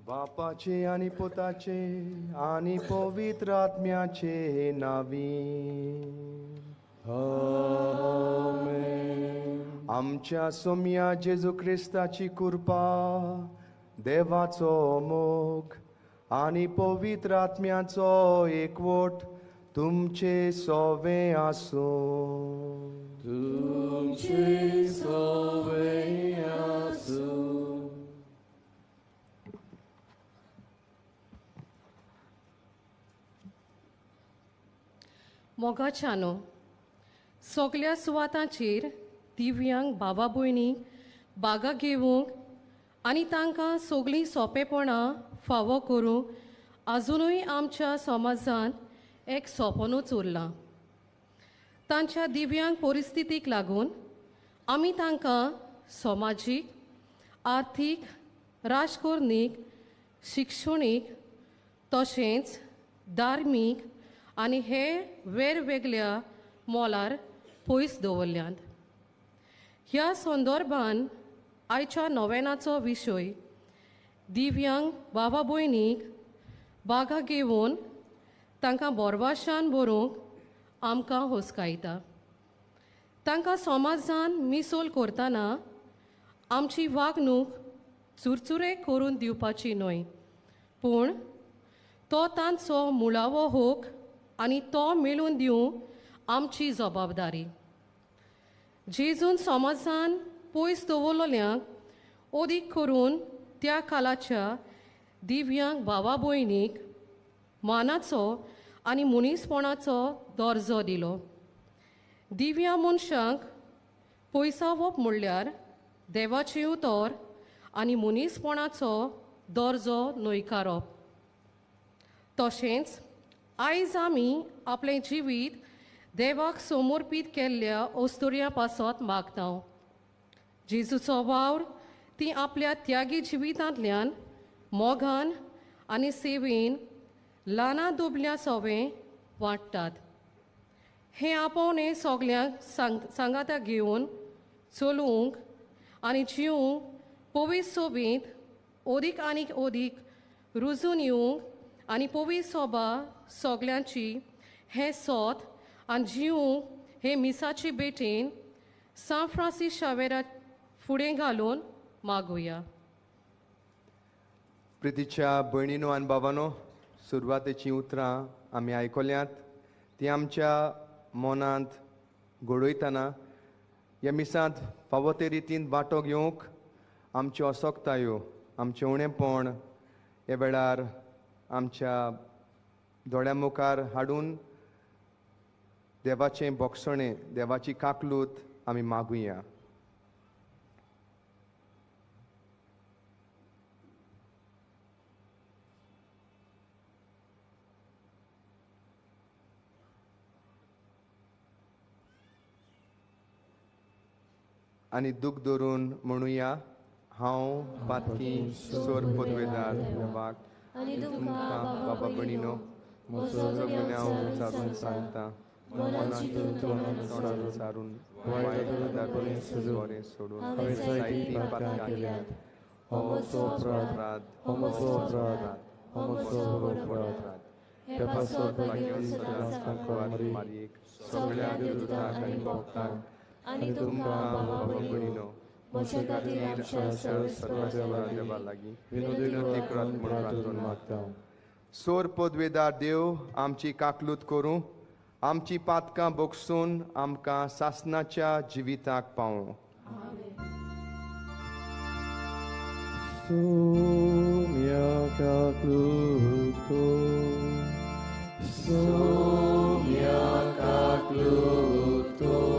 बापाचे आणि पुताचे आणि पवित्र आत्म्याचे नावी. आमेन. आमच्या सोम्या जेजू ख्रिस्ताची कृपा, देवाचो मोग आणि पवित्र आत्म्याचो एकवट तुमचे सोवे आसो. तुमचे सोवे आसो. मोगाच्यानो सगळ्या सुवातांचेर दिव्यांग भावा भयणी बागा घेवंक आनी तांकां सगळीं सोंपेपणां फावो करूंक आजुनूय आमच्या समाजांत एक सोपनूच उरलां. तांच्या दिव्यांग परिस्थितीक लागून आमी तांकां समाजीक, आर्थीक, राजकारणीक, शिक्षणीक तशेंच धार्मीक आनी हेर वेगवेगळ्या मोलार पयस दवरल्यात. ह्या संदर्भान आयच्या नोवेनाचो विशय दिव्यांग भावा भयणीक बागा घेवन तांकां बोरभाशान बरोवंक आमकां हुस्कायता. तांकां समाजान मिसोल करतना आमची वागणूक चुरचुरे करून दिवपाची न्हय, पूण तो तांचो मुळावो हक आनी तो मेळून दिवंक आमची जबाबदारी. जेजून समाजान पयस दवरलेल्यांक ओदीक करून त्या काळाच्या दिव्यांग भावा भयणीक मानाचो आनी मनीसपणाचो दर्जो दिलो. दिव्या मनशांक पयसावप म्हणल्यार देवाचें उतर आनी मनीसपणाचो दर्जो न्हयकारप. तशेंच आयज आमी आपलें जिवीत देवाक समर्पीत केल्ल्या ओस्तुऱ्या पासत मागता. जेजूचो वावर ती आपल्या त्यागी जिवितांतल्यान मोगान आनी सेवेन ल्हाना दुबल्या सवें वाडटात. हें आपोवणें सगल्यांक सांगाता घेवन चलूंक आनी जिवंक पवित्र सोबीत ओदीक आनीक ओदीक रुजून येवंक आनी पवित्र सोबा सगल्यांची हें सोत आनी जिवंक हे मिसाची बेटेन सान फ्रांसीस शावेरा फुडें घालून मागुया. प्रितीच्या भयणीनो आनी बाबांनो, सुरवातेचीं उतरां आमी आयकल्यांत ती आमच्या मनांत घडोयतना ह्या मिसांत फावो ते रितीन वांटो घेवंक आमच्यो असोक्तायो, आमचें उणेंपण हे वेळार आमच्या दोळ्या मुखार हाडून देवाचें बोगसणें, देवाची काकलूत आमी मागुया. आनी दूख धरून म्हणुया, हांव पातकी सोर पदवेदार देवाक आनी तुमकां बाबा भयणीनो म्हजो गुन्यांव विचारून सांगता. मनांतून तोंडान विचारून बरें सोडून हांवें जायतीं पातकां केल्यात. हो म्हजो अपराध, हो म्हजो अपराध, हो म्हजो अपराध. हे पासत घेवन सदांच मारयेक सगळ्या देवदूतांक आनी भक्तांक आनी तुमकां बाबा भयणीनो म्हजे खातीर आमच्या सर्व देवा लागीं विनोदी करात म्हणून रातून मागता. सोर पदवेदार देव आमची काकलूत करूं, आमची पातकां बोगसून आमकां सासणाच्या जिविताक पावूं. सोम्या काकलूत कर, सोम्या काकलूत कर,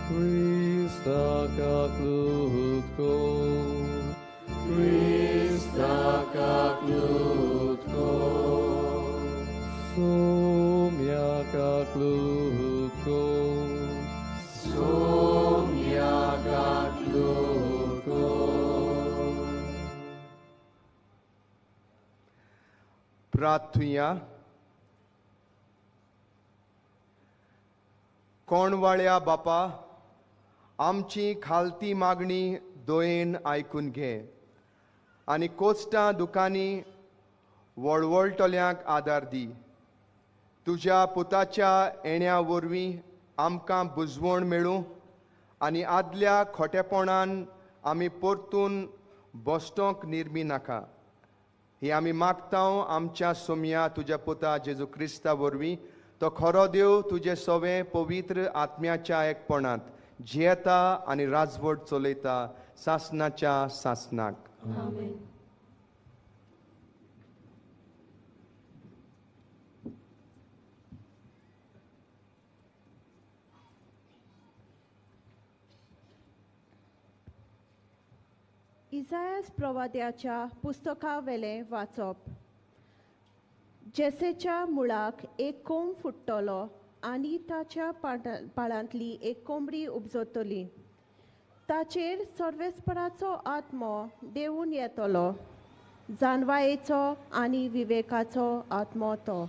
Christa काकलूत कर, Christa काकलूत कर, सोम्या काकलूत कर, सोम्या काकलूत कर. प्रार्थुया. कोणवाळ्या बापा, आमची खालती मागणी दोयेन आयकून घे आनी कोस्टां दुकानी वळवळटल्यांक आदार दी. तुज्या पुताच्या येण्या वरवीं आमकां बुजवण मेळूं आनी आदल्या खोटेपणान आमी परतून बसतोंक निर्मी नाका. ही आमी मागतांव आमच्या सोम्या तुज्या पुता जेजू क्रिस्ता वरवीं. तो खरो देव तुजे सवें पवित्र आत्म्याच्या एकपणांत जियेता आनी राजवट चलयता सासणाच्या सासणाक. आमेन. इसायास प्रवाद्याच्या पुस्तकावेले वाचप. जेसेच्या मुळाक एक कोंब फुट्टलो आनी ताच्या पाळांतली एक कोंबडी उपजतली. ताचेर सर्वेस्पराचो आत्मो देंवून येतलो, जानवायेचो आनी विवेकाचो आत्मो तो,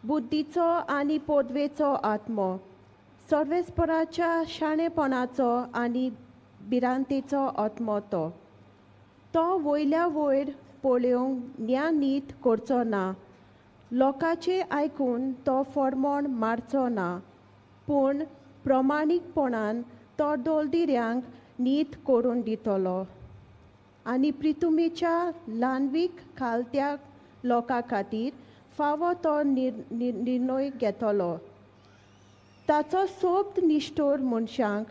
बुद्धीचो आनी पोदवेचो आत्मो, सर्वेस्पराच्या शाणेपणाचो आनी भिरांतेचो आत्मो तो. तो वयल्या वयर पळोवंक न्याय करचो ना, लोकांचे आयकून तो फर्मोण मारचो ना, पूण प्रमाणीकपणान तो दोलदिऱ्यांक नीत करून दितलो आनी प्रितुमेच्या ल्हानवीक खालत्या लोकां खातीर फावो तो निर्णय घेतलो. ताचो सोबत निश्ठोर मनशांक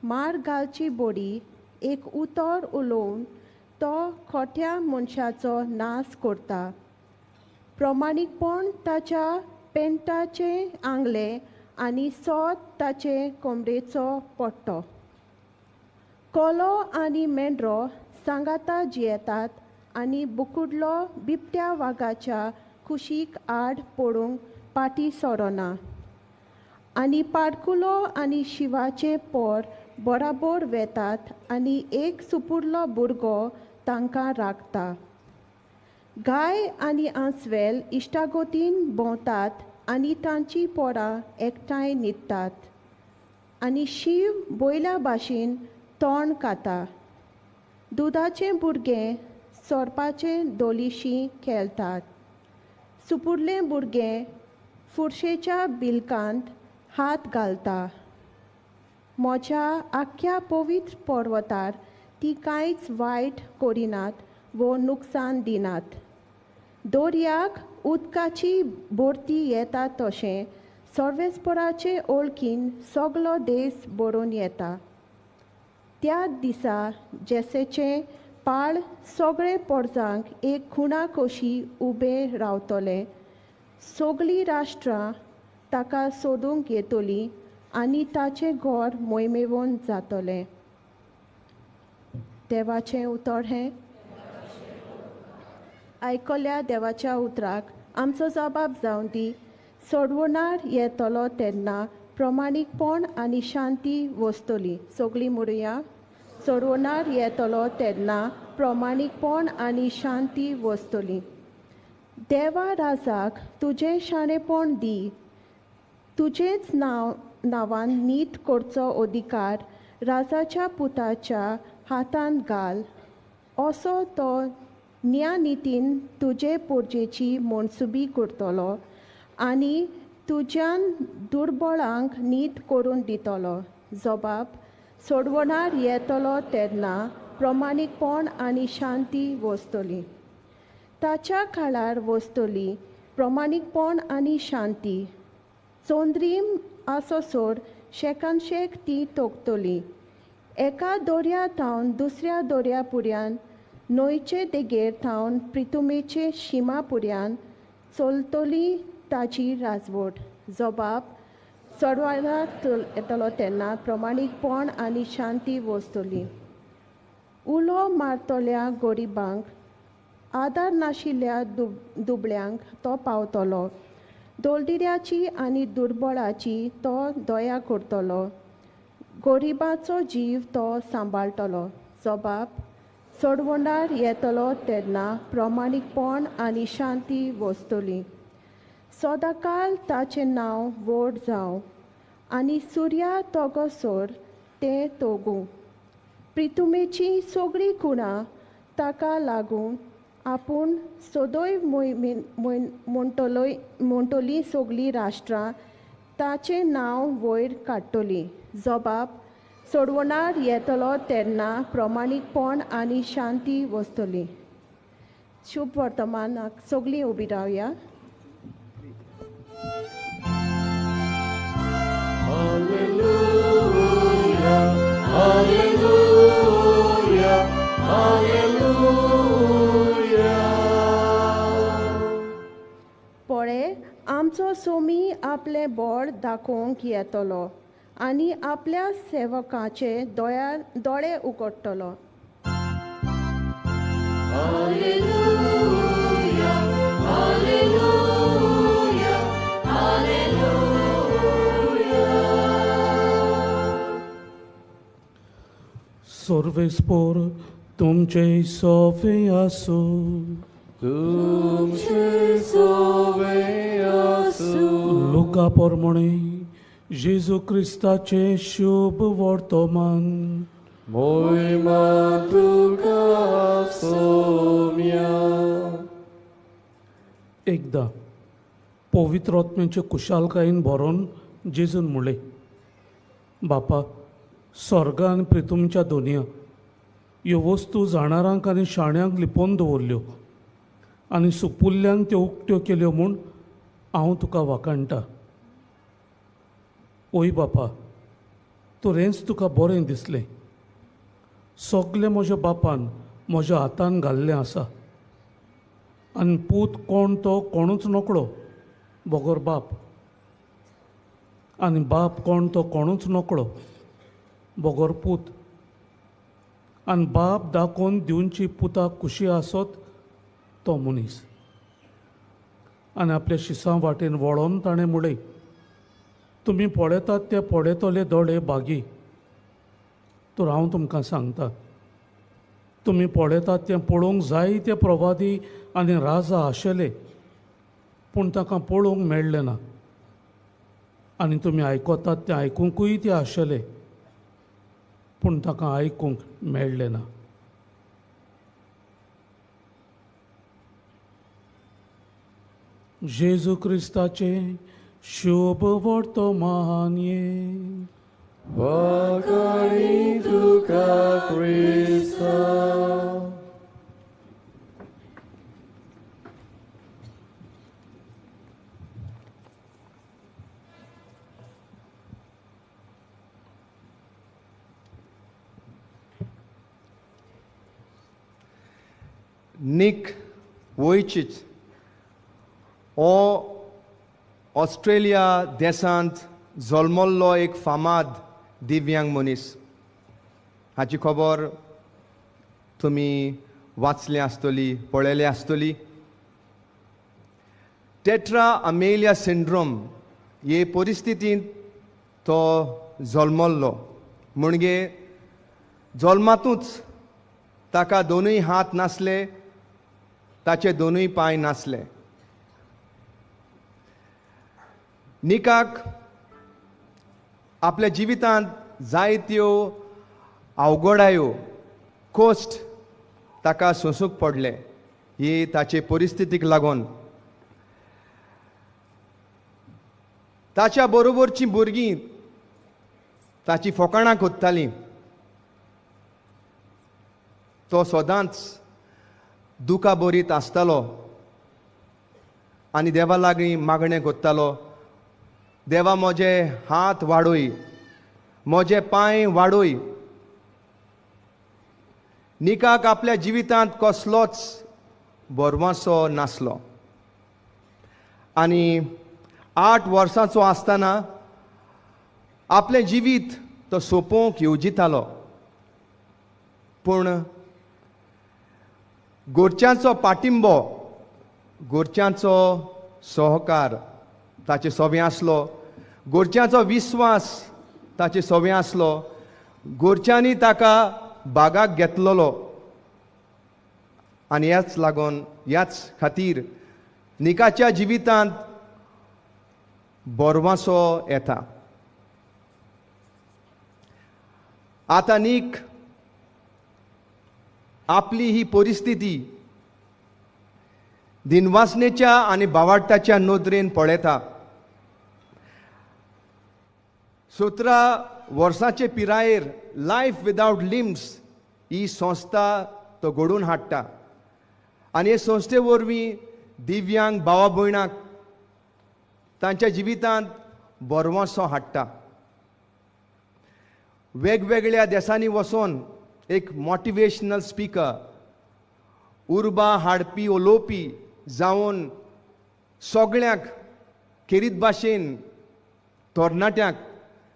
मार घालची बोडी एक उतर उलोवन तो खोट्या मनशाचो नाश करता. प्रमाणीकपण ताच्या पेंटाचे आंगले आनी सोत ताचे कोंबडेचो पट्टो. कोलो आनी मेंढरो सांगाता जियेतात आनी बुकुडलो बिबट्या वागाच्या कुशीक आड पडूंक पाटी सोडना. आनी पाडकुलो आनी शिवाचे पोर बराबर वेतात आनी एक सुपुरलो भुरगो तांकां राखता. गाय आनी आंसवेल इश्टागोतीन भोंवतात आनी तांची पोरां एकठांय न्हिदतात. आनी शीव बोयल्या भाशेन तोंड खाता. दुदाचें भुरगें सोरपाचें दोलीशी खेळटात. सुपुरलें भुरगें फुरशेच्या बिलकांत हात घालता. म्हज्या आख्या पवित्र पर्वतार ती कांयच वायट करिनात वो नुकसान दिनात. दोर्याक उदकाची भरती येता तशें सर्वेस्पराचे ओळखीन सगलो देश बरोवन येता. त्या दिसा जेसेचे पाळ सगळे परजांक एक खुणा कशी उबे रावतले. सगळीं राष्ट्रां ताका सोदूंक येतलीं आनी ताचें घर मोहिमेवन जातलें. देवाचें उतर हें. आयकल्या देवाच्या उतराक आमचो जबाब जावन दी. सोडवणार येतलो तेन्ना प्रमाणीकपण आनी शांती वस्तली. सगळीं म्हणुया. सोडवणार येतलो तेन्ना प्रमाणीकपण आनी शांती वस्तली. देवा राजाक तुजें शाणेपण दी. तुजेंच नांवान नीत करचो अधिकार राजाच्या पुताच्या हातांत घाल. असो तो न्यायनितीन तुजे पोरजेची मनसुबी करतलो आनी तुज्यान दुर्बळांक नीत करून दितलो. जबाब. सोडवणार येतलो तेन्ना प्रमाणीकपण आनी शांती वस्तली. ताच्या काळार वस्तली प्रमाणीकपण आनी शांती. चोंद्रीम आसोसोर शेकानशेक ती तोगतली. एका दोर्या थावन दुसऱ्या दोर्या पुर्यान न्हंयचे देगेर थावन प्रितुमेचे शिमा पुर्यान चलतली ताची राजवट. जबाब. सोडवणार येतलो तेन्ना प्रमाणीकपण आनी शांती वस्तली. उलो मारतल्या गरिबांक आदार नाशिल्ल्या दुबळ्यांक तो पावतलो. दोलदिऱ्याची आनी दुर्बळाची तो दया करतलो. गरिबाचो जीव तो सांबाळटलो. जबाब. सोडवणार येतलो तेन्ना प्रमाणीकपण आनी शांती वस्तली. सदांकाळ ताचें नांव व्हड जावं आनी सुर्या तोगोसोर तें तोगूं. प्रितुमेची सगळीं खुणां ताका लागून आपूण सदैव म्हणटली सगळीं राष्ट्रां ताचें नांव वयर काडटलीं. जबाब सोडवणार येतलो तेन्ना प्रमाणीकपण आनी शांती वस्तली. शुभ वर्तमानाक सगळीं उबी रावया. पळय, आमचो सोमी आपलें बळ दाखोवंक येतलो आनी आपल्या सेवकाचे दोळे उगडटलो. Sorvespor तुमचे सोवे आसू. तुमचे सोवे आसू. लुका पोरमणे जेजू क्रिस्ताचे शुभ वर्तमान. मोहिमा तुका सोम्या. एकदा पवित्र आत्म्याचे कुशालकायेन भरोवन जेजून म्हणलें, बापा, स्वर्ग आनी पृथ्वीच्या दोनया ह्यो वस्तू जाणारांक आनी शाण्यांक लिपोवन दवरल्यो आनी सुपुल्ल्यांक त्यो उक्त्यो केल्यो म्हूण हांव तुका वाखाणटा. ओय बापा, तुरेंच तुका बरें दिसलें. सगलें म्हज्या बापान म्हज्या हातान घाल्लें आसा आनी पूत कोण तो कोणूच नकळो बगोर बाप, आनी बाप कोण तो कोणूच नकळो बगोर पूत, आनी बाप दाखोवन दिवची पुताक खुशी आसत तो मनीस. आनी आपल्या शिसां वाटेन वळोन ताणें म्हणलें, तुमी पळयतात ते पळयतले दोळे बागी, तर हांव तुमकां सांगता, तुमी पळयतात तें पळोवंक जाय ते प्रवादी आनी राजा आशिल्ले, पूण ताका पळोवंक मेळ्ळें ना. आनी तुमी आयकतात तें आयकूंकूय ते आशिल्ले, पूण ताका आयकूंक मेळ्ळें ना. जेजू क्रिस्ताचे शुभ वर्तमान ये. वाखाणी तुका क्रिस्ता. निक वोयचिच हो ऑस्ट्रेलिया देशांत जल्मल्लो एक फामाद दिव्यांग मनीस. हाची खबर तुमी वाचली आसतली, पळयली आसतली. टेट्रा अमेलिया सिंड्रोम हे परिस्थितींत तो जल्मल्लो. म्हणजे जल्मातूच ताका दोनूय हात नासले, ताचे दोनूय पांय नासले. निकाक आपल्या जिवितांत जायत्यो अवघडायो कोस्ट ताका सोंसूंक पडले ही ताचे परिस्थितीक लागून. ताच्या बरोबरची भुरगीं ताची फकाणां कोत्तालीं. तो सदांच दुखा बरीत आसतालो आनी देवा लागीं मागणें कोत्तालो, देवा म्हजे हात वाडोय, म्हजे पांय वाडोय. निकाक आपल्या जिवितांत कसलोच भरवंसो नासलो आनी 8 वर्सांचो आसतना आपलें जिवीत तो सोंपोवंक येवजितालो. पूण घरच्यांचो पाठिंबो, घरच्यांचो सहकार ताचे सोबीं आसलो, घरच्यांचो विस्वास ताचे सोबीं आसलो. घरच्यांनी ताका बागाक घेतलेलो आनी ह्याच खातीर निकाच्या जिवितांत बरवासो येता. आतां नीक आपली ही परिस्थिती दिनवासनेच्या आणि भावार्थाच्या नदरेन पळयता. 17 वर्सांचे पिरायेर लायफ विदाउट लिम्स ही संस्था तो घडोवन हाडटा आनी हे संस्थे वरवीं दिव्यांग भावा भयणांक तांच्या जिवितांत बरवंसो हाडटा. वेगवेगळ्या देशांनी वचोन एक मोटिवेशनल स्पीकर, उर्बा हाडपी उलोवपी जावन सगळ्यांक खेरीत भाशेन तरणाट्यांक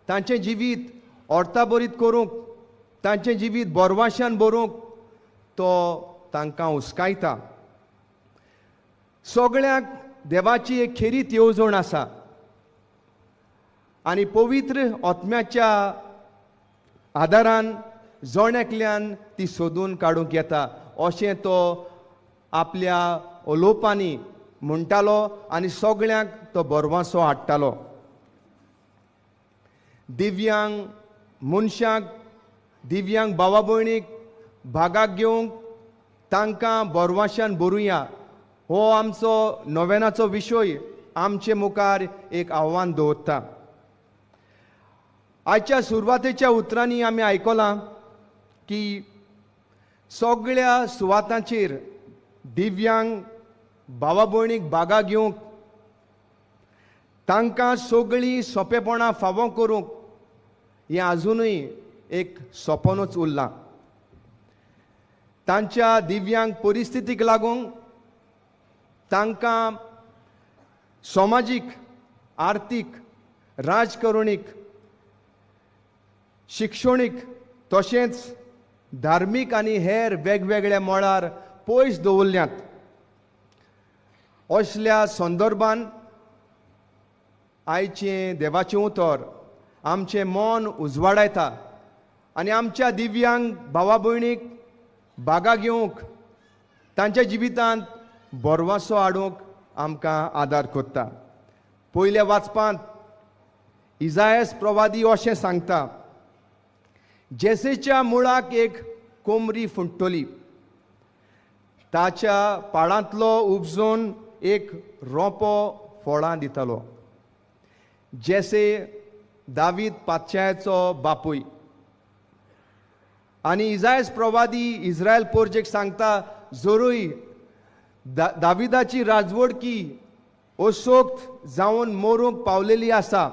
तांचें जिवीत अर्थाबरीत करूंक, तांचें जिवीत बरवाशान भरूंक तो तांकां उस्कायता. सगळ्यांक देवाची एक खेरीत येवजण आसा आनी पवित्र आत्म्याच्या आदारान जण एकल्यान ती सोदून काडूंक येता अशें तो आपल्या उलोवपांनी म्हणटालो आनी सगळ्यांक तो बरवासो हाडटालो. दिव्यांग मनशांक, दिव्यांग भावा भयणीक भागाक घेवंक तांकां बरवाशान भरुया हो आमचो नोवेनाचो विशय आमचे मुखार एक आव्हान दवरता. आयच्या सुरवातेच्या उतरांनी आमी आयकलां की सगळ्या सुवातांचेर दिव्यांग भावा भयणीक भागा घेवंक तांकां सगळीं सोंपेपणां फावो करूंक हें आजुनूय एक सोपनूच उरलां. तांच्या दिव्यांग परिस्थितीक लागून तांकां समाजीक, आर्थीक, राजकरणीक, शिक्षणीक तशेंच धार्मीक आनी हेर वेगवेगळ्या मळार पयस दवरल्यात. असल्या संदर्भान आयचें देवाचें उतर आमचें मन उजवाडायता आनी आमच्या दिव्यांग भावा भयणीक भागा घेवंक तांच्या जिवितांत बरवासो हाडूंक आमकां आदार करता. पयल्या वाचपांत इसायास प्रवादी अशें सांगता, जेसेच्या मुळाक एक कोमरी फुंटतली, ताच्या पाळांतलो उपजून एक रोंपो फळां दितलो. जेसे दावीद पातशायाचो बापूय. आनी इसायास प्रवादी इस्रायल पोरजेक सांगता, जरूय दाविदाची राजवडकी असोक्त जावन मरूंक पावलेली आसा,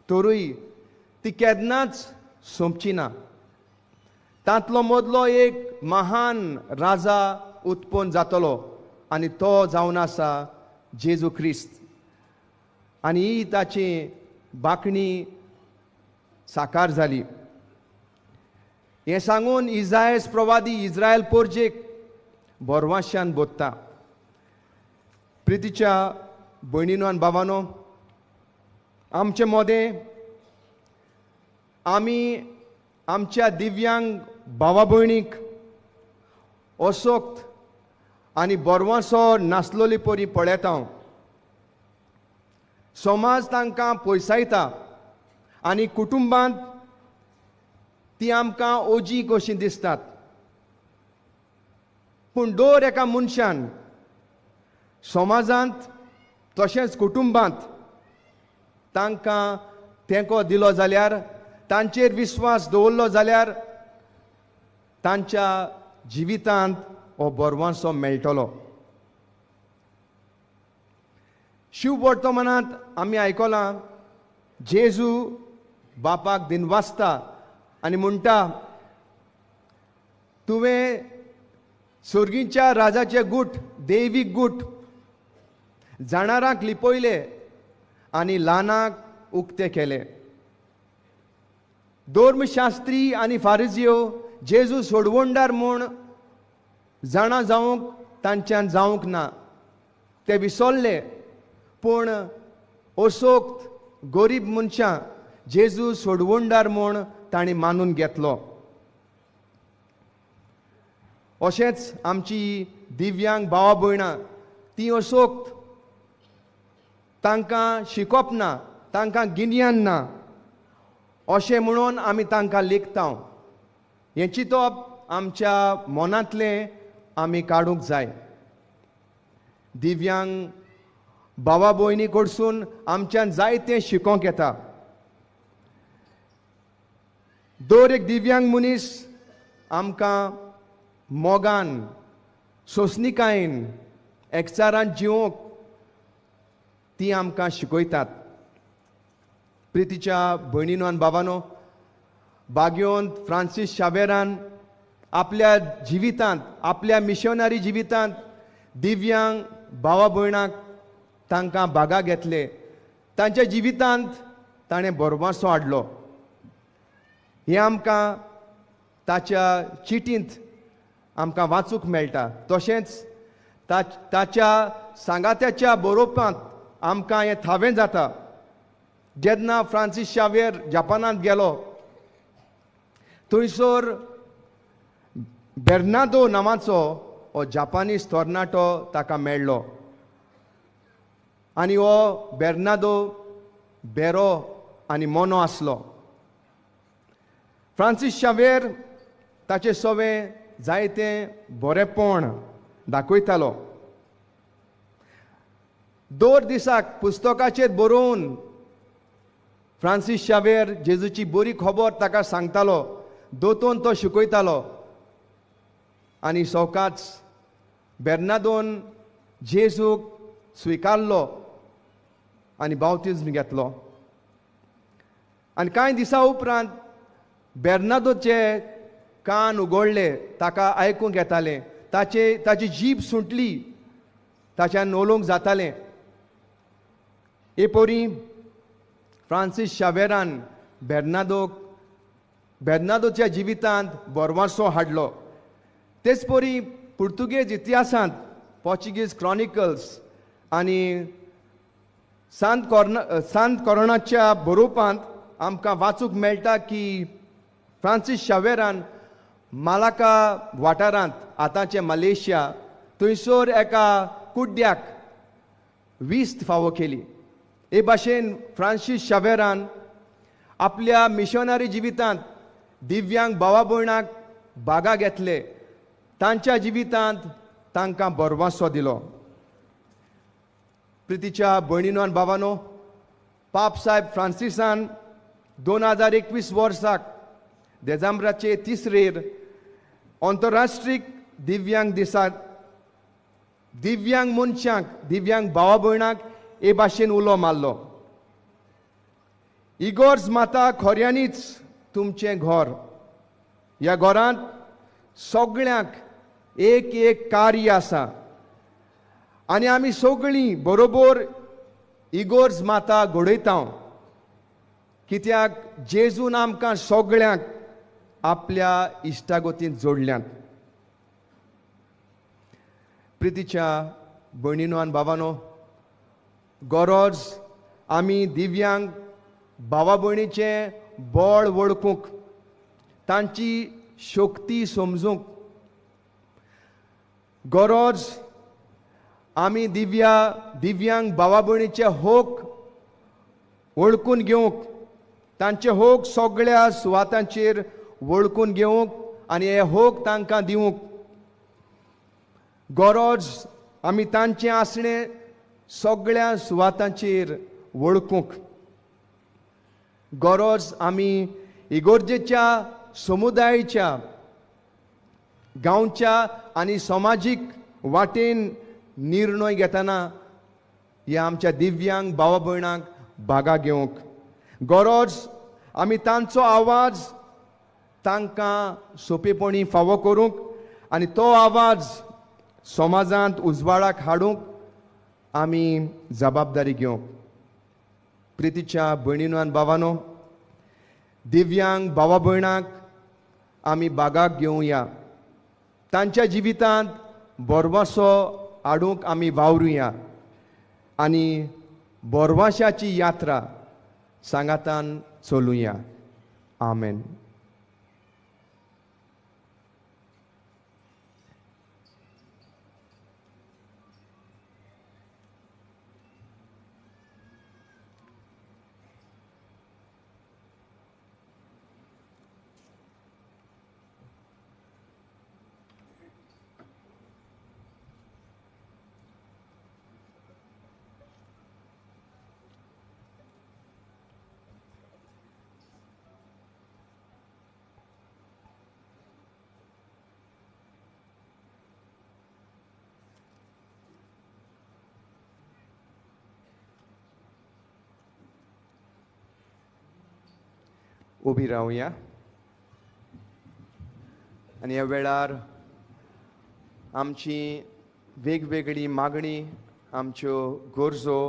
तरूय ती केन्नाच सोंपची ना. तांतलो मदलो एक महान राजा उत्पन्न जातलो आनी तो जावन आसा जेजू क्रिस्त. आनी ही ताची बाखणी साकार जाली. हें सांगून इसायास प्रवादी इस्रायल पोरजेक बरवाशान बोदता. प्रितीच्या भयणीनो आनी भावानो, आमचे मोदें आमी आमच्या दिव्यांग भावा भयणीक असोक्त आनी बरवासो नासलोली परी पळयता. समाज तांकां पयसायता आनी कुटुंबांत ती आमकां ओजी कशीं दिसतात. पूण दर एका मनशान समाजांत तशेंच कुटुंबांत तांकां तेंको दिलो जाल्यार, तांचेर विश्वास दवरलो जाल्यार तांच्या जिवितांत हो बरवासो मेळटलो. शिव वर्तमानांत आमी आयकलां, जेजू बापाक दिनवासता आनी म्हणटा, तुवें सुर्गीच्या राजाचे गूट, देवीक गूट जाणारांक लिपयले आनी ल्हानाक उक्ते केले. धर्मशास्त्री आनी फारिजियो जेजू सोडवणदार म्हूण जाणा जावंक तांच्यान जावंक ना, ते विसरले. पूण असोक्त गरीब मनशां जेजू सोडवणदार म्हूण तांणी मानून घेतलो. अशेंच आमची दिव्यांग भावा भयणां, ती असोक्त तांकां शिकप ना, तांकां गिन्यान ना अशें म्हणून आमी तांकां लेखता. हें चिंतप आमच्या मनांतलें आमी काडूंक जाय. दिव्यांग भावा भयणी कडसून आमच्यान जायतें शिकोंक येता. दर एक दिव्यांग मनीस आमकां मोगान सोंसणिकायेन एकचारान जिवंक ती आमकां शिकयतात. प्रितीच्या भयणीनो आनी बाबांनो, बागयोंत फ्रांसीस शावेरान आपल्या जिवितांत, आपल्या मिशनरी जिवितांत दिव्यांग भावा भयणांक तांकां बागा घेतले. तांच्या जिवितांत ताणें बरवासो हाडलो. हें आमकां ताच्या चिटींत आमकां वाचूंक मेळटा. तशेंच ताच्या सांगात्याच्या बरोवपांत आमकां हें थावें जाता. जेन्ना फ्रांसीस शावेर जपानांत गेलो, थंयसर बेर्नादो नांवाचो हो जापानीज तरणाटो ताका मेळ्ळो. आनी हो बेर्नादो बेरो आनी मोनो आसलो. फ्रांसीस शावेर ताचें सवें जायतें बरेंपण दाखयतालो. दर दिसाक पुस्तकाचेर बरोवन फ्रांसीस शावेर जेजूची बरी खबर ताका सांगतालो, दोतोन तो शिकयतालो. आनी सवकाच बेर्नादोन जेजूक स्विकारलो आनी बावतिज्म घेतलो. आनी कांय दिसां उपरांत बेर्नादोचे कान उगडले, ताका आयकूंक येतालें. ताची जीब सुटली, ताच्यान उलोवंक जातालें. हे परी फ्रांसीस शावेरान बेर्नादोच्या जिवितांत बरवासो हाडलो. तेच परी पुर्तुगेज इतिहासांत पोर्चुगीज क्रॉनिकल्स आनी सांत कोरोनाच्या बरोवपांत आमकां वाचूंक मेळटा की फ्रांसीस शावेरान मालाका वाठारांत, आतांचे मलेशिया, थंयसर एका कुड्ड्याक 20 फावो केली. हे भाशेन फ्रांसीस शावेरान आपल्या मिशनरी जिवितांत दिव्यांग भावा भयणांक बागा घेतले. तांच्या जिवितांत तांकां बरवासो दिलो. प्रितीच्या भयणीनो आनी बाबांनो, पाप साहेब फ्रांसिसान 2021 वर्साक देजांबराचे 3 आंतरराष्ट्रीय दिव्यांग दिसाक दिव्यांग मनशांक, दिव्यांग भावा भयणांक हे भाशेन उलो मारलो. इगोर्ज माता खोऱ्यांनीच तुमचें घर. ह्या घरांत सगळ्यांक एक एक कार्य आसा आनी आमी सगळीं बरोबर इगोर्ज माता घडयता. कित्याक जेजून आमकां सगळ्यांक आपल्या इश्टागतींत जोडल्यात. प्रितीच्या भयणीनो आनी बाबांनो, गरज आमी दिव्यांग भावा भयणीचें बळ वळखूंक, तांची शक्ती समजूंक. गरज आमी दिव्यांग भावा भयणीचे होक वळखून घेवंक, तांचे होक सगळ्या सुवातांचेर वळखून घेवंक आनी हे होक तांकां दिवंक. गरज आमी तांचें आसणें सगळ्या सुवातांचेर वळखूंक. गरज आमी इगोर्जेच्या समुदायाच्या, गांवच्या आनी समाजीक वाटेन निर्णय घेतना ह्या आमच्या दिव्यांग भावा भयणांक बागा घेवंक. गरज आमी तांचो आवाज तांकां सोंपेपणी फावो करूंक आनी तो आवाज समाजांत उजवाडाक हाडूंक आमी जबाबदारी घेवंक. प्रितीच्या भयणीनो आनी बाबांनो, दिव्यांग भावा भयणांक आमी बागाक घेवया. तांच्या जिवितांत बरवासो हाडूंक आमी वावरुया आनी बरवाशाची यात्रा सांगातान चलुया. आमेन. उबी रावया आनी ह्या वेळार आमची वेगवेगळी मागणी आमच्यो गरजो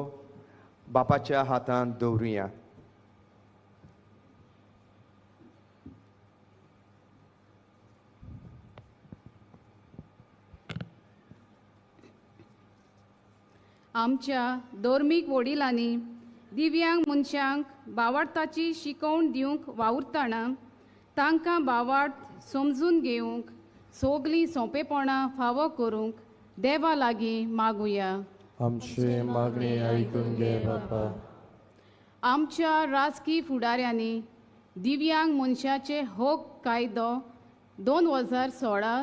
बापाच्या हातांत दवरुया. आमच्या धर्मीक वडिलांनी दिव्यांग मनशांक भावार्थाची शिकवण दिवंक वावुरतना तांकां भावार्थ समजून घेवंक सगलीं सोंपेपणां फावो करूंक देवा लागीं मागुया. आमची मागणी आयकून घे बापा. आमच्या राजकीय फुडाऱ्यांनी दिव्यांग मनशाचे हक कायदो 2016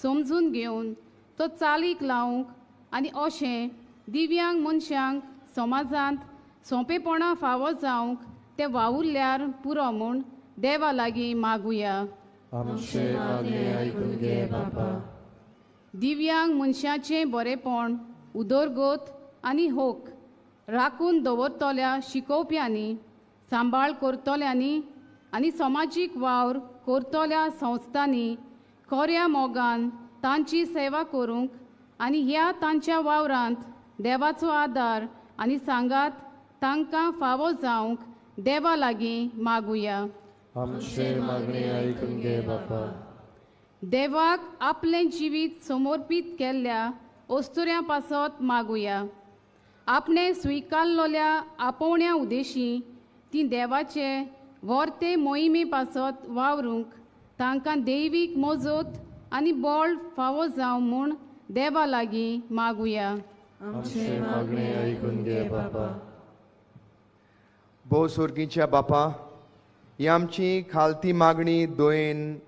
समजून घेवन तो चालीक लावंक आनी अशें दिव्यांग मनशांक समाजांत सोंपेपणां फावो जावंक ते वावुरल्यार पुरो म्हूण देवा लागीं मागुया. आमची मागणी आयकून घे बापा. दिव्यांग मनशाचें बरेपण उदरगत आनी हक राखून दवरतल्या शिकोवप्यांनी सांबाळ करतल्यांनी आनी समाजीक वावर करतल्या संस्थांनी खऱ्या मोगान तांची सेवा करूंक आनी ह्या तांच्या वावरांत देवाचो आदार आनी सांगात तांकां फावो जावंक देवा लागीं मागुया. आमची मागणी आयकून घे बापा. देवाक आपलें जिवीत समर्पीत केल्ल्या ओस्तुऱ्यां पासत मागुया. आपणे स्विकारलोल्या आपोवण्या उद्देशी ती देवाचे वर्ते मोहिमे पासत वावरूंक तांकां दैवीक मजत आनी बळ फावो जावं म्हूण देवा लागीं मागुया. आमची मागणी आयकून घे बापा. भोव सुर्गीच्या बापा, ही आमची खालती मागणी दोयेन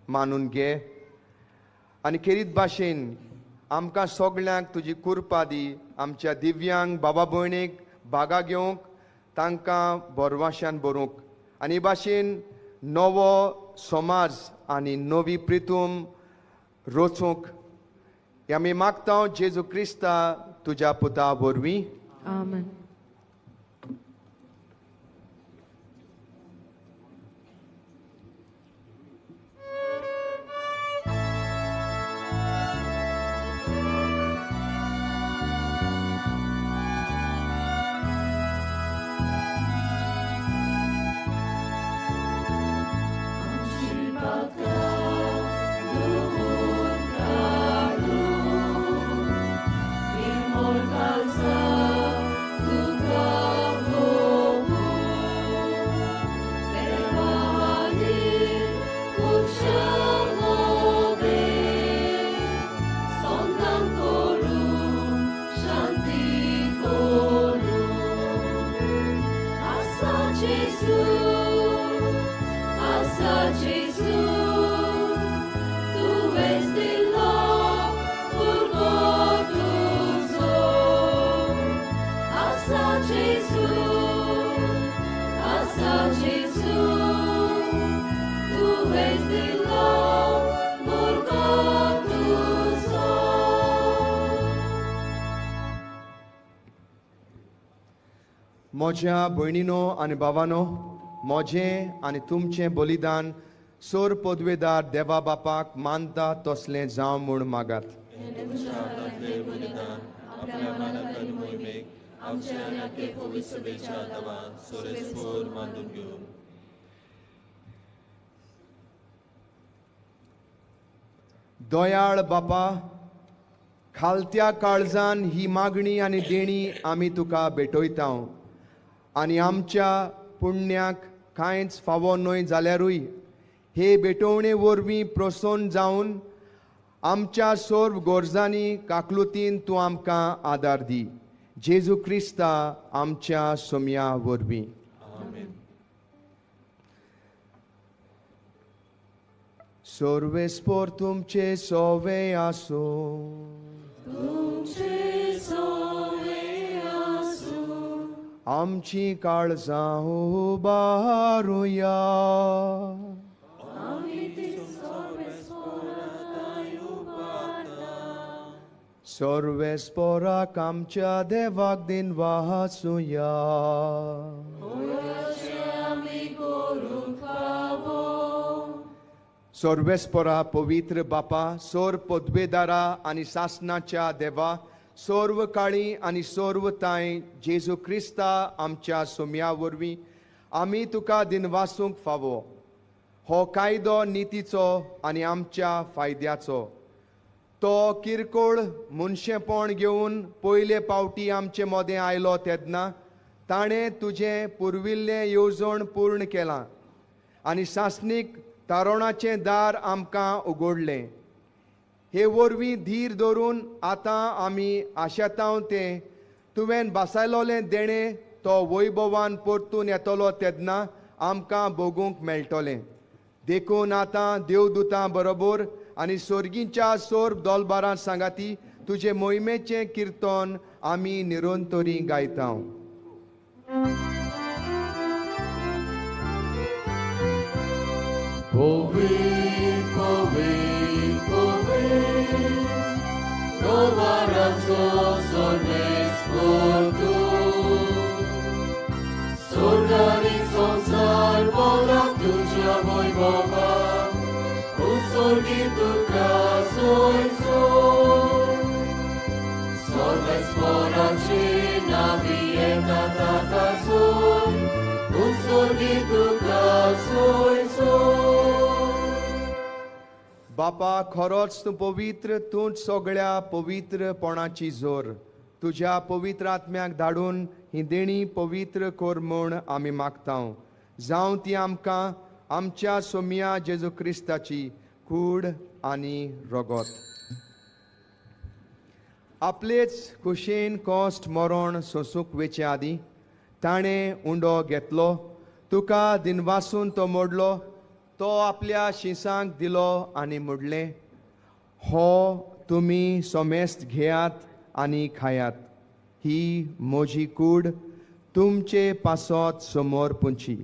मानून घे आनी खेरीत भाशेन आमकां सगळ्यांक तुजी कृपा दी. आमच्या दिव्यांग बाबा भयणीक भागा घेवंक तांकां बोरवाशान बरोवंक आनी हे भाशेन नवो समाज आनी नवी प्रितूम रचूंक हे आमी मागता जेजू क्रिस्ता तुज्या पुता वरवीं. आमेन. म्हज्या भयणीनो आनी भावानो, म्हजें आनी तुमचें बलिदान सोर पदवेदार देवा बापाक मानता तसलें जावं म्हूण मागात. दयाळ बापा, खालत्या काळजान ही मागणी आनी देणी आमी तुका भेटयता आनी आमच्या पुण्याक कांयच फावो न्हय जाल्यारूय हे भेटोवणे वरवीं प्रसन्न जावन आमच्या सर्व गरजांनी काकलुतीन तूं आमकां आदार दी. जेजू क्रिस्ता आमच्या सोम्या वरवीं. सर्वेस्पर तुमचे सोवे आसो. आमची काळजां उबारुया. सर्वेस्पराक आमच्या देवाक दिन वाचुया. सर्वेस्परा पवित्र बापा, सोर पदवेदारा आनी सासनाच्या देवा, सर्व काळी आनी सर्व ताय जेजू क्रिस्ता आमच्या सोम्या वरवीं आमी तुका दिनवासूंक फावो. हो कायदो नितीचो आनी आमच्या फायद्याचो. तो किरकोळ मनशेपण घेवन पयले पावटी आमचे मदें आयलो तेन्ना ताणें तुजें पुर्विल्लें येवजण पूर्ण केलां आनी सासणीक तारोणाचें दार आमकां उगडलें. हे वरवीं धीर धरून आतां आमी आशेतांव तें तुवें बसायलोलें देणें तो वैभवान परतून येतलो तेन्ना आमकां भोगूंक मेळटलें. देखून आतां देवदूतां बरोबर आनी सर्गींच्या सोर्ब दोलबारां सांगाती तुजे मोहिमेचें किर्तन आमी निरंतरी गायता. बापा, खरोच तूं पवित्र, तूंच सगळ्या पवित्रपणाची जोर. तुज्या पवित्र आत्म्याक धाडून ही देणी पवित्र कर म्हूण आमी मागता. जावं ती आमकां आमच्या सोम्या जेजू क्रिस्ताची कूड आनी रगत. आपलेच कुशेन कॉस्ट मरण सोंसूंक वेचे आदीं ताणें उंडो घेतलो. तुका दिनवासून तो मोडलो. तो आपल्या शिसांक दिलो आनी म्हणलें, हो तुमी सोमेस्त घेयात आनी खायात. ही म्हजी कूड तुमचे पासत समोर पुंची.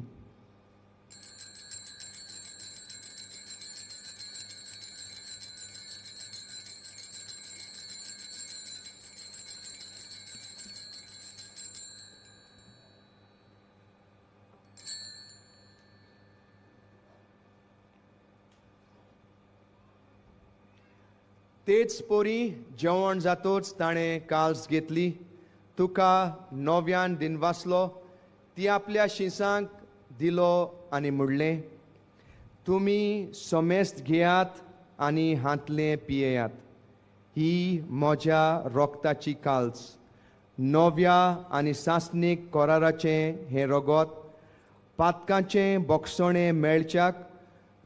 तेच पोरी जेवण जातोच ताणें काल्स घेतली. तुका नव्यान दिनवासलो. ती आपल्या शिसांक दिलो आनी म्हणलें, तुमी सोमेस्त घेयात आनी हातलें पियेयात. ही म्हज्या रोगताची काल्स. नव्या आनी सासणीक कराराचें हें रगत पातकांचें बोगसणें मेळच्याक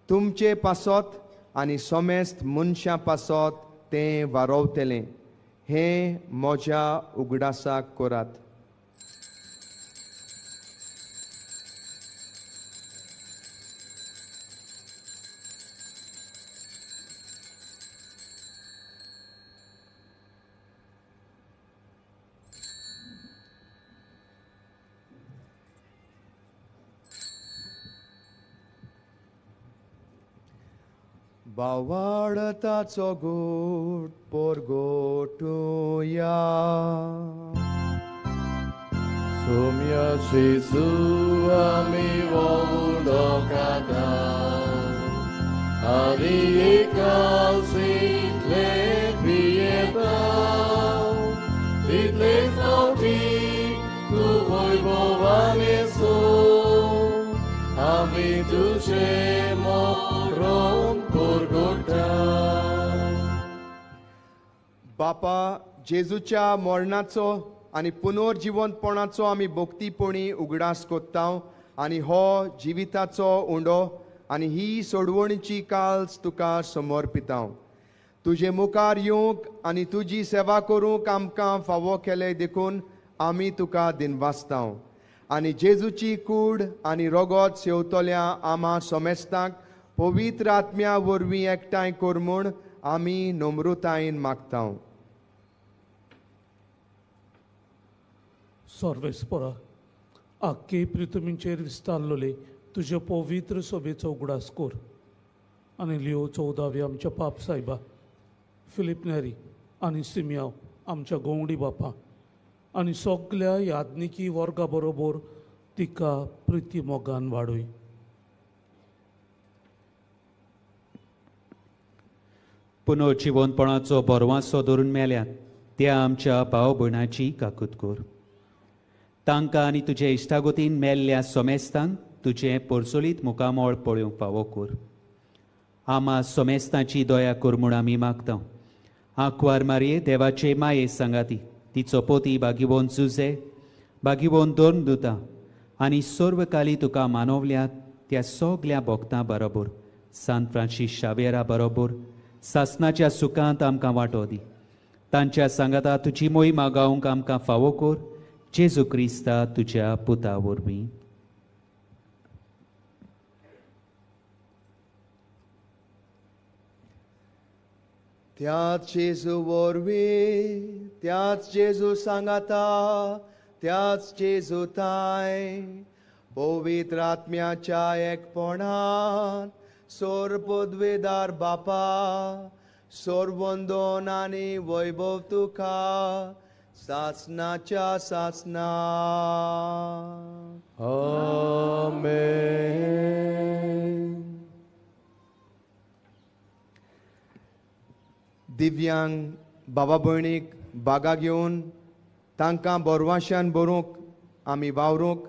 तुमचे पासत आनी सोमेस्त मनशां पासत तें वारोवतलें. हें म्हज्या उगडासाक करात. बावाडताचो गोट पोरगोटुया. सोम्या जेजू आमी वोडो कादा आनी एकाल्सितले पियेता. तितलेच फावटी तूं वैभवान येसो आमी तुजें मरण पोरगोटा. बापा, जेजूच्या मरणाचो आनी पुनर्जिवंतपणाचो आमी भोक्तीपणी उगडास कोत्ता आनी हो जिविताचो उंडो आनी ही सोडवणीची काल्स तुका समर्पिता. तुजे मुखार येवंक आनी तुजी सेवा करूंक आमकां फावो केले देखून आमी तुका दिनवासता. आनी जेजूची कूड आनी रगत सेवतल्या आमा सोमेस्तांक पवित्र आत्म्या वरवीं एकठांय कर म्हूण आमी नम्रतायेन मागता. सर्वेस्परा, आख्खे प्रितमींचेर विस्तारलोले तुजे पवित्र सभेचो उगडास कर. आनी लिओ 14 आमच्या पाप सायबा, फिलिप नेरी आनी सिमियांव आमच्या गोंवडी बापा आनी सगळ्या याज्ञिकी वर्गा बरोबर तिका प्रिती मोगान वाडय. पुनर्जिवनपणाचो बरवांसो धरून मेल्यात त्या आमच्या भाव भयणाची काकूत कर. तांकां आनी तुजे इश्टागोतीन मेल्ल्या सोमेस्तांक तुजें परचोलीत मुखामोळ पळोवंक फावो कर. आमा सोमेस्तांची दया कर म्हूण आमी मागता. आंकवार मारये देवाचे माये सांगाती तिचो पोती बागिवोन जुजे बागिवोन दोन दुता आनी सर्वकाली तुका मानवल्यात त्या सगल्या भक्तां बरोबर सांत फ्रांसीस शावेरा बरोबर सासणाच्या सुखांत आमकां वांटो दी. तांच्या सांगाता तुजी मोहीम गावंक आमकां फावो कर. जेजू क्रिस्ता तुज्या पुता वरवीं. त्याच जेजू वरवीं त्याच जेजू सांगाता त्याच जेजू ताय पवित्र आत्म्याच्या एकपणान सोर पदवेदार बापा सोर वंदन आनी वैभव तुका सासणाच्या सासणा. आमेन. दिव्यांग बाबा भयणीक बागा घेवन तांकां बोरवाश्यान बरोवंक आमी वावरूंक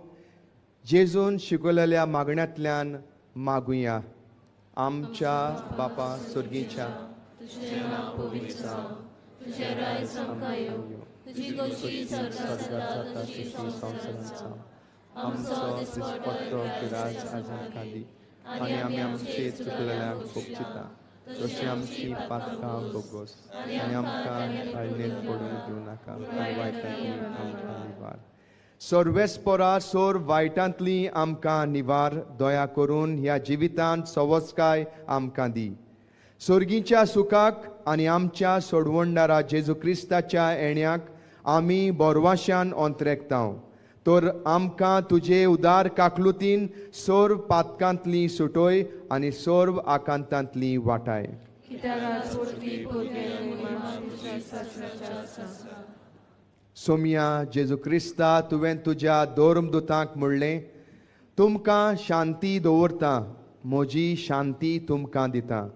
जेजून शिकयलेल्या मागण्यांतल्यान मागुया. आमच्या बापा सुर्गीच्या आमचो दिसपट्टो पिराज आजून खाली आनी आमी आमचे चुकलेल्यांक भोगचिता तशी आमची पातकां बोगोस आनी आमकां हाळणेंत पडूंक दिवं नाका वायटांतली आमकां निवार. सर्वेस्परा सोर वायटांतली आमकां निवार दया करून ह्या जिवितांत सवस्काय आमकां दी. सर्गीच्या सुखाक आनी आमच्या सोडवणदारा जेजू क्रिस्ताच्या येण्याक आमी बोरवाश्यान अंतरेकतांव. तर आमकां तुजे उदार काकलुतीन सोर पातकांतली सुटोय आनी सोर्व आकांतांतली वाटाय. सोम्या जेजू क्रिस्ता तुवें तुज्या दोर्मदुतांक म्हणलें तुमकां शांती दवरता म्हजी शांती तुमकां दिता.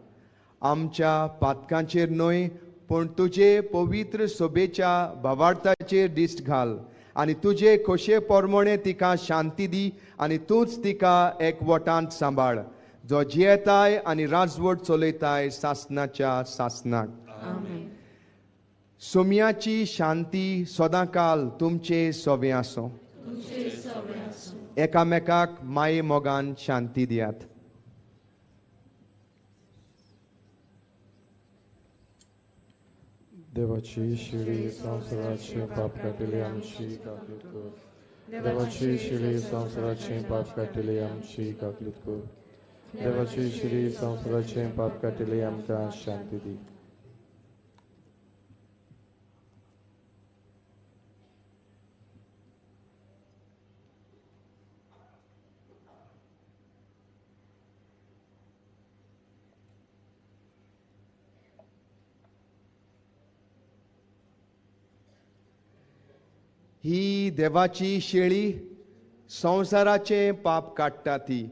आमच्या पातकांचेर न्हय पूण तुजे पवित्र सोबेच्या भावार्थाचेर दिश्ट घाल आनी तुजे खोशे पोरमोणे तिका शांती दी आनी तूंच तिका एकवटांत सांबाळ जो जियेताय आनी राजवट चलयताय सासणाच्या सासणाक. सोम्याची शांती सदांकाल तुमचे सोबे आसूं. एकामेकाक माये मोगान शांती दियात. देवाची शिडी संवसाराचे पाप काटिली आमची काकलीत कर. देवाची शिडी संवसाराचे पाप काटिली आमची काकलीत कर. देवाची शिडी संवसाराचे पाप काटिली आमकां शांती दी. ही देवाची शेळी संवसाराचे पाप काडटा ती.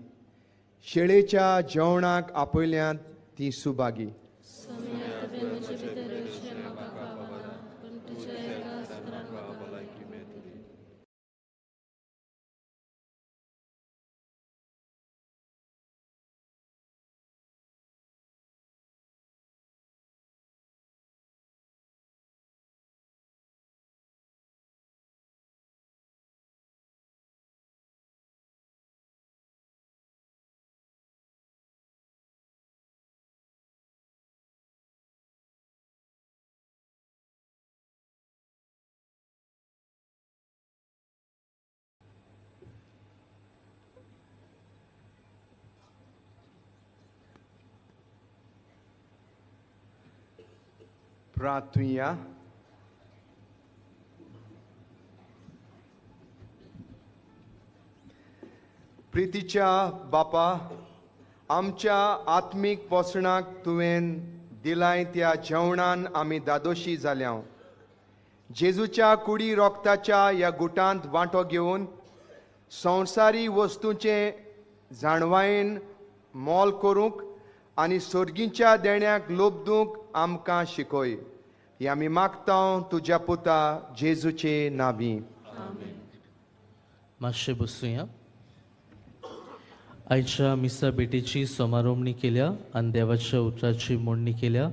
शेळेच्या जेवणाक आपयल्यांत ती सुभागी. प्रार्थुया. प्रितीच्या बापा आमच्या आत्मीक पोसणाक तुवें दिलाय त्या जेवणान आमी दादोशी जाल्या. जेजूच्या कुडी रोगताच्या ह्या गुटांत वांटो घेवन संवसारी वस्तूंचे जाणवायेन मोल करूंक आनी सोर्गीच्या देण्याक लोबदूंक आमकां शिकय. ही आमी मागता तुज्या पुता जेजूचे नांवी. मातशें बसूया. आयच्या मिसा भेटेची समारोपणी केल्या आनी देवाच्या उतराची मोडणी केल्या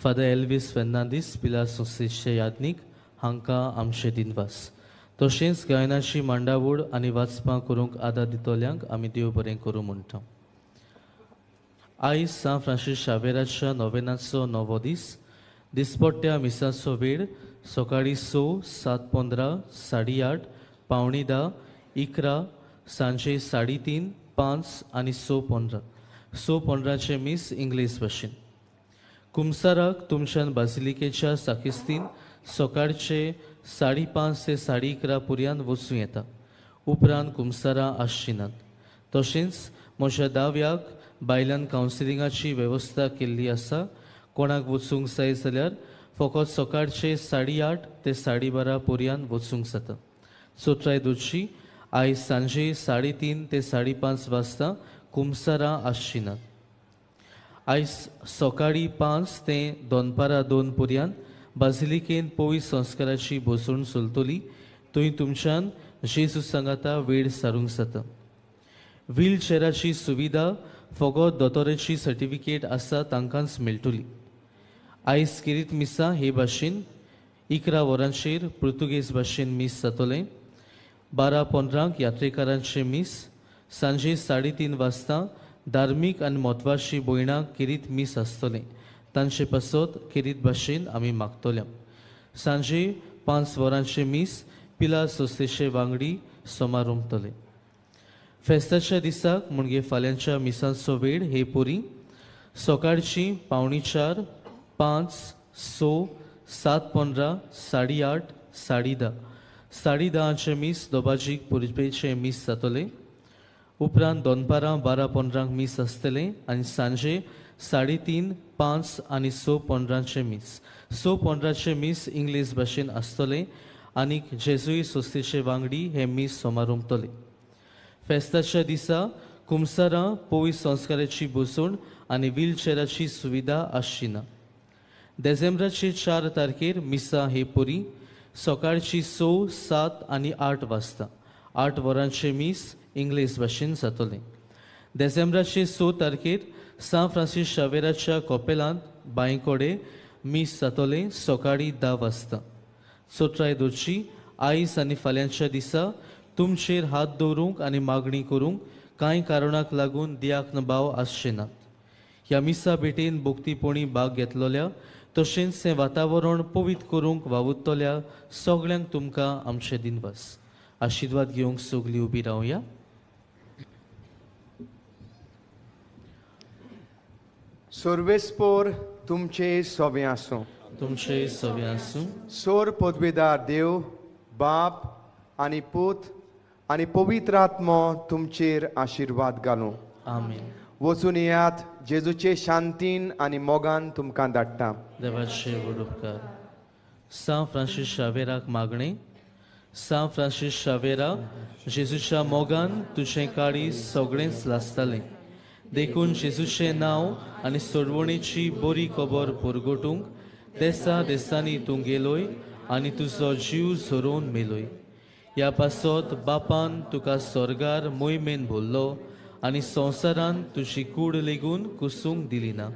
फादर एल्विस फेर्नांदीस पिलार संस्थेचे यादनीक हांकां आमचे दिनवास. तशेंच गायनाची मांडावळ आनी वाचपां करूंक आदार दितल्यांक आमी देव बरें करूं म्हणटा. आयज सान फ्रांसीस शावेराच्या नोवेनाचो नवो दीस. दिसपट्ट्या मिसाचो वेळ सकाळी 6, 7:15, 8:30, 9:45, 11, सांजे 3:30, 5 आनी 6:15. 6:15चे मीस इंग्लीश भाशेन. कुमसाराक तुमच्यान बासिलिकेच्या साकिस्तीन सकाळचे 5:30 ते 11:30 पर्यंत वचूं येता. उपरांत कुमसारां आसची नात. तशेंच म्हज्या दाव्याक बायलां कावन्सिलिंगाची वेवस्था केल्ली आसा. कोणाक वचूंक जाय जाल्यार फकत सकाळचे 8:30 ते 12:30 पर्यंत वचूंक जाता. चोत्राय दोची आयज सांजे 3:30 ते 5:30 वाजता कुमसारां आसची नात. आयज सकाळी 5 ते दनपारां 2 पर्यंत बासिलिकेन पवित्र संस्काराची बसवण चलतली. थंय तुमच्यान जेजू सांगाता वेळ सारूंक जाता. व्हीलचॅराची सुविधा फकत दोतोराची सर्टिफिकेट आसा तांकांच मेळटली. आयज किरीत मिसा हे भाशेन 11 वरांचेर पुर्तुगेज भाशेन मीस जातलें. 12:15 यात्रेकारांचे मीस. सांजे 3:30 वाजता धार्मीक आनी म्हत्वाची भयणां किरीत मीस आसतलें. तांचे पासत किरीत भाशेन आमी मागतल्या. सांजे 5 वरांचे मीस पिलार संस्थेचे वांगडी समारोपतले. फेस्ताच्या दिसाक म्हणजे फाल्यांच्या मिसांचो वेळ हे पोरी सकाळची 4:45, 5, 6, 7:15, 8:30, 10:30. 10:30चे मीस दोबाजीक पुरपेचे मीस जातले. उपरांत दनपारां 12:15 मीस आसतले आनी सांजे 3:30, 5 आनी 6:15चे मीस. 6:15चे मीस इंग्लीश भाशेन आसतले आनी जेजुई संस्थेचे वांगडी हे मीस समारोपतले. फेस्ताच्या दिसा कुमसारां पवित्र संस्काराची बसवण आनी व्हीलचॅराची सुविधा आसची ना. डिसेंबराचे 4 तारखेर मिसा हे पोरी सकाळची 6, 7 आनी 8 वाजता 8 वरांचे मीस इंग्लीश भाशेन जातलें. डिसेंबराचे 6 तारखेर सान फ्रांसीस शावेराच्या कॉपेलांत बांयकोडे मीस जातलें सकाळी 10 वाजता. चोत्राय दोची आयज आनी फाल्यांच्या दिसा तुमचेर हात दवरूंक आनी मागणी करूंक कांय कारणाक लागून दियाक्न भाव आसचे नात. ह्या मिसा भेटेन भोक्तीपणी भाग घेतलोल्या तशेंच हें वातावरण पवित्र करूंक वावुरतल्या सगळ्यांक तुमकां आमचे दिनवास. आशिर्वाद घेवंक सगळीं उबी रावया. सर्वेस्पोर तुमचे सोबे आसूं. तुमचे सवे आसूं. सोर पदवेदार देव बाप आनी पूत आनी पवित्र आत्मो तुमचेर आशिर्वाद घालूं. आमेन. वचून येयात. जेजूचे शांतीन आनी मोगान तुमकां धाडटा. देवाचे व्हड उपकार. सान फ्रांसीस शावेराक मागणें. सान फ्रांसीस शावेरा, जेजूच्या मोगान तुजें काळी सगळेंच लासतालें. देखून जेजूचें नांव आनी सोडवणेची बरी खबर परगटूंक देसा देसांनी तूं गेलोय आनी तुजो जीव झरोवन मेलोय. ह्या पासत बापान तुका स्वर्गार मोहिमेन भरलो आनी संवसारान तुजी कूड लेगून कुसूंक दिली ना.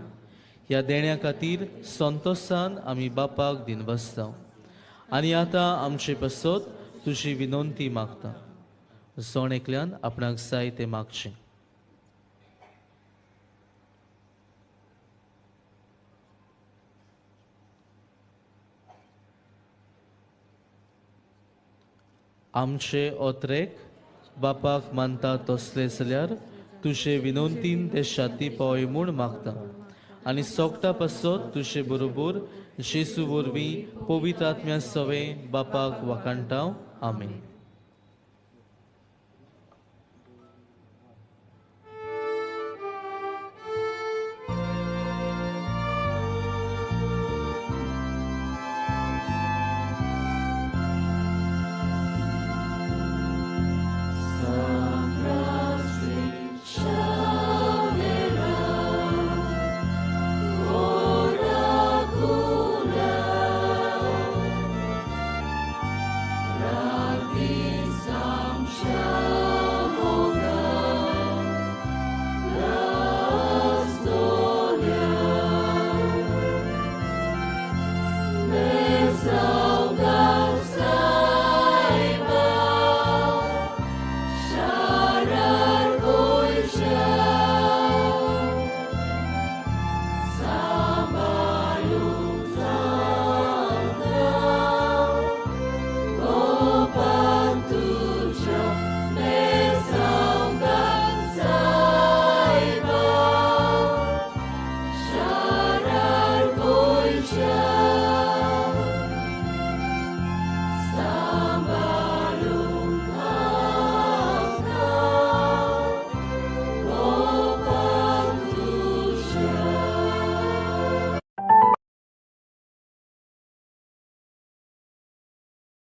ह्या देण्या खातीर संतोशान आमी बापाक दिनवासता आनी आतां आमचे पासत तुजी विनंती मागता. जण एकल्यान आपणाक जाय तें मागचें. आमचे ओत्रेक बापाक मानता तसले जाल्यार तुजे विनंतीन ते शाती पावय म्हूण मागता आनी सोगटा पासत तुजे बरोबर जेजू वरवीं पवित्र आत्म्या सवे बापाक वाखाणटाव. आमेन.